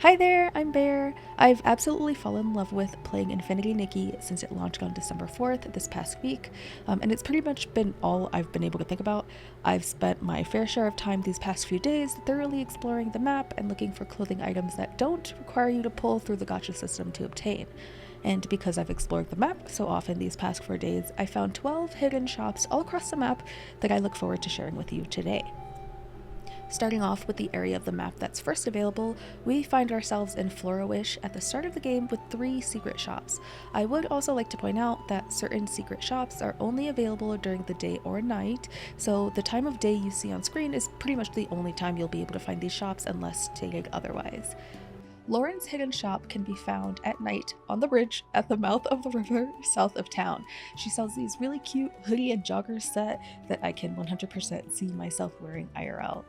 Hi there, I'm Bear. I've absolutely fallen in love with playing Infinity Nikki since it launched on December 4th this past week, and it's pretty much been all I've been able to think about. I've spent my fair share of time these past few days thoroughly exploring the map and looking for clothing items that don't require you to pull through the gacha system to obtain. And because I've explored the map so often these past 4 days, I found 12 hidden shops all across the map that I look forward to sharing with you today. Starting off with the area of the map that's first available, we find ourselves in Florawish at the start of the game with 3 secret shops. I would also like to point out that certain secret shops are only available during the day or night, so the time of day you see on screen is pretty much the only time you'll be able to find these shops unless stated otherwise. Lauren's hidden shop can be found at night on the bridge at the mouth of the river south of town. She sells these really cute hoodie and jogger set that I can 100% see myself wearing IRL.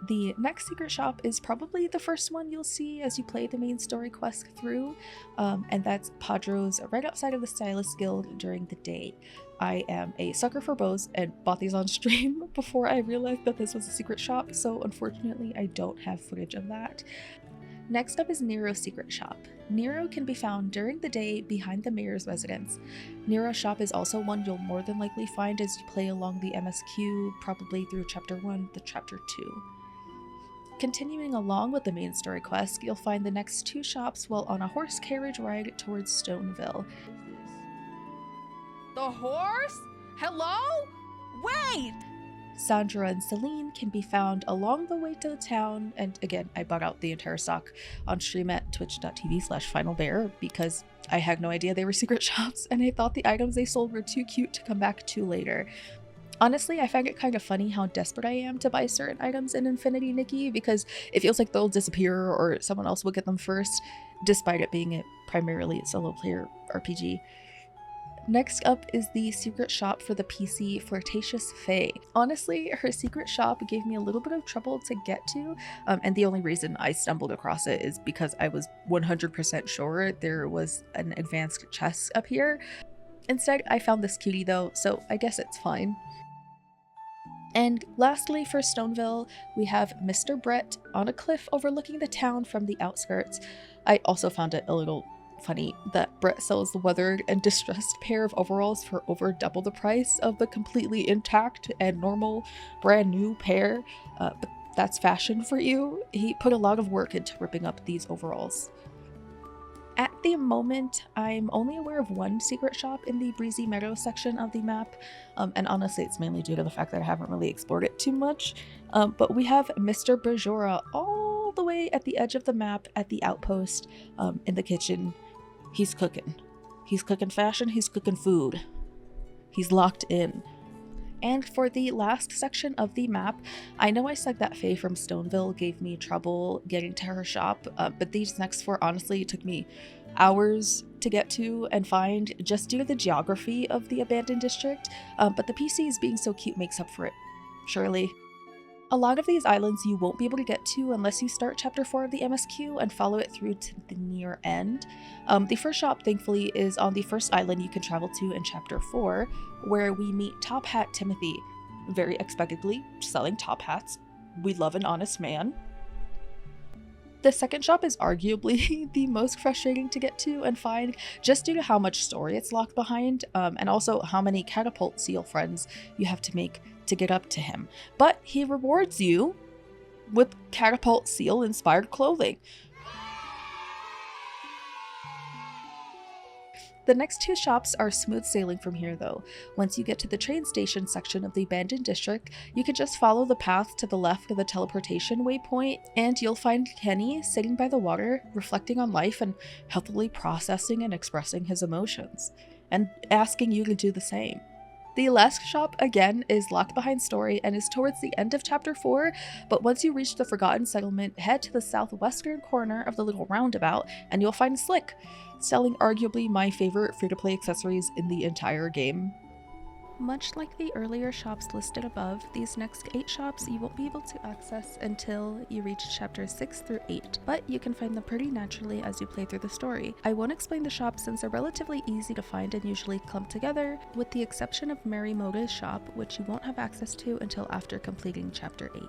The next secret shop is probably the first one you'll see as you play the main story quest through, and that's Padro's right outside of the Stylist Guild during the day. I am a sucker for bows and bought these on stream before I realized that this was a secret shop, so unfortunately I don't have footage of that. Next up is Nero's secret shop. Nero can be found during the day behind the mayor's residence. Nero's shop is also one you'll more than likely find as you play along the MSQ, probably through Chapter 1 to Chapter 2. Continuing along with the main story quest, you'll find the next 2 shops while on a horse carriage ride towards Stoneville. The horse? Hello? Wait! Sandra and Celine can be found along the way to the town, and again, I bought out the entire stock on stream at twitch.tv/finalbear because I had no idea they were secret shops, and I thought the items they sold were too cute to come back to later. Honestly, I find it kind of funny how desperate I am to buy certain items in Infinity Nikki because it feels like they'll disappear or someone else will get them first, despite it being primarily a solo player RPG. Next up is the secret shop for the PC Flirtatious Fae. Honestly, her secret shop gave me a little bit of trouble to get to, and the only reason I stumbled across it is because I was 100% sure there was an advanced chest up here. Instead, I found this cutie though, so I guess it's fine. And lastly, for Stoneville, we have Mr. Brett on a cliff overlooking the town from the outskirts. I also found it a little funny that Brett sells the weathered and distressed pair of overalls for over double the price of the completely intact and normal brand new pair, but that's fashion for you. He put a lot of work into ripping up these overalls. At the moment, I'm only aware of one secret shop in the Breezy Meadows section of the map, and honestly it's mainly due to the fact that I haven't really explored it too much, but we have Mr. Bajora all the way at the edge of the map at the outpost, in the kitchen. He's cooking. He's cooking fashion, he's cooking food. He's locked in. And for the last section of the map, I know I said that Faye from Stoneville gave me trouble getting to her shop, but these next 4 honestly took me hours to get to and find just due to the geography of the abandoned district, but the PCs being so cute makes up for it, surely. A lot of these islands you won't be able to get to unless you start Chapter 4 of the MSQ and follow it through to the near end. The first shop, thankfully, is on the first island you can travel to in Chapter 4, where we meet Top Hat Timothy, very expectedly selling top hats. We love an honest man. The second shop is arguably the most frustrating to get to and find just due to how much story it's locked behind, and also how many catapult seal friends you have to make to get up to him. But he rewards you with catapult seal inspired clothing. The next 2 shops are smooth sailing from here though. Once you get to the train station section of the abandoned district, you can just follow the path to the left of the teleportation waypoint and you'll find Kenny sitting by the water, reflecting on life and healthily processing and expressing his emotions, and asking you to do the same. The last shop, again, is locked behind story and is towards the end of Chapter 4, but once you reach the Forgotten Settlement, head to the southwestern corner of the little roundabout and you'll find Slick, selling arguably my favorite free-to-play accessories in the entire game. Much like the earlier shops listed above, these next 8 shops you won't be able to access until you reach chapters 6 through 8, but you can find them pretty naturally as you play through the story. I won't explain the shops since they're relatively easy to find and usually clump together, with the exception of Mary Moda's shop, which you won't have access to until after completing chapter 8.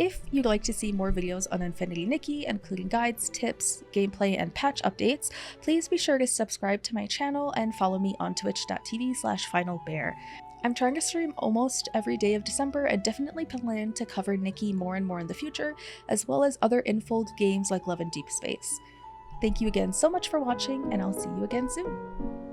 If you'd like to see more videos on Infinity Nikki, including guides, tips, gameplay, and patch updates, please be sure to subscribe to my channel and follow me on twitch.tv/finalbear. I'm trying to stream almost every day of December and definitely plan to cover Nikki more and more in the future, as well as other infold games like Love and Deep Space. Thank you again so much for watching, and I'll see you again soon.